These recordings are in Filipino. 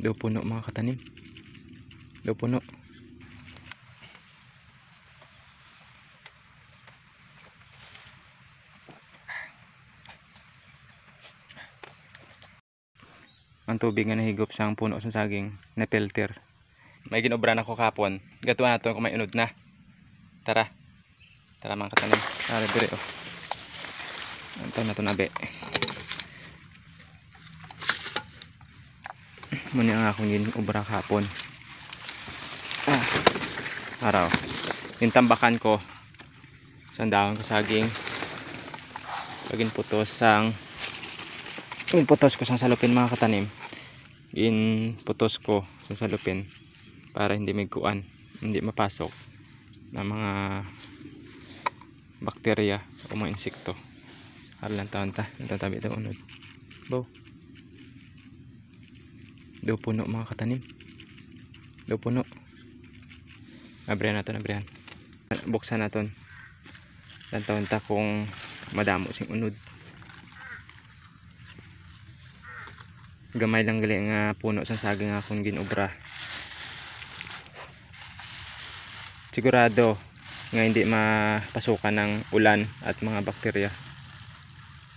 Daw puno mga katanim. Daw puno. Ang tubig nga nahigop sang puno sa saging na filter. May ginobra na ko kapon. Gatuan nato kung may unod na. Tara. Tara mga katanim. Tara dire oh. Antay na to nabe. Muna ang akong ginobra kapon. Araw. Yung tambakan ko. Sandahon ko saging. Pagin putos sang putos ko sang salupin mga katanim. Putos ko sa salupin para hindi miguan, hindi mapasok na mga bakterya o mga insekto. Halang taon ta, natatabi daw unod. Bo. Daw puno mga katanim. Daw puno. Abrihan natin, abrihan. Buksan natin. Taon ta kung madamo sing unod. Gamay lang gali nga puno sa saging akong ginobra. Sigurado nga hindi mapasukan ng ulan at mga bakterya.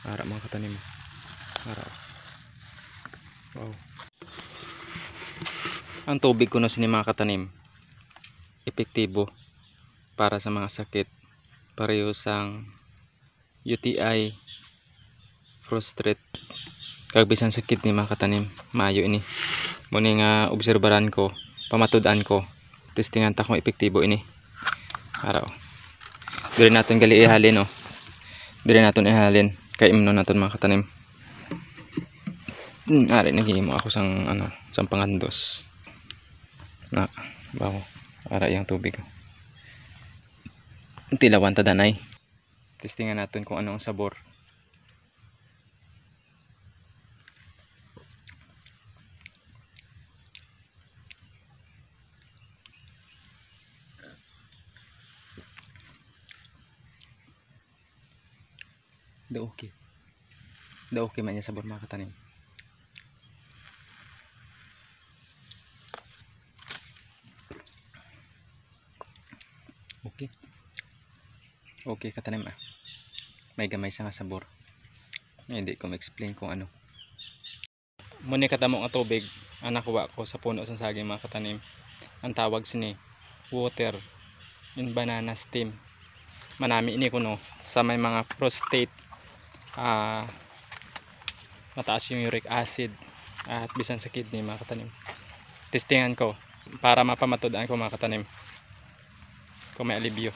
Para mga katanim. Para. Wow. Ang tubig kuno sini mga katanim epektibo para sa mga sakit pareho sang UTI, prostate, kag bisan sakit ni mga katanim maayo ini. Muni nga obserbaran ko, pamatud-an ko, testingan ta kung epektibo ini. Araw. Dire naton gali ihalin oh. Dire naton ihalin kay imno naton mga katanim. Ari naghimo ako sang sang pangandos. Na bawo para yang tubig. Tilawan ta danay. Testingan natin kung ano ang sabor. Okay. Okay man yung sabor mga katanim. Okay. Okay katanim ah. May gamay siya nga sabor. Hindi ko ma-explain kung ano. Muna katamo nga tubig ang nakuha ko sa puno sa saging mga katanim. Ang tawag sini water in banana stem. Manami ini kuno sa may mga prostate, mataas yung uric acid at bisan sa kidney mga katanim. Testingan ko para mapamatudan ko mga katanim kung may alibyo.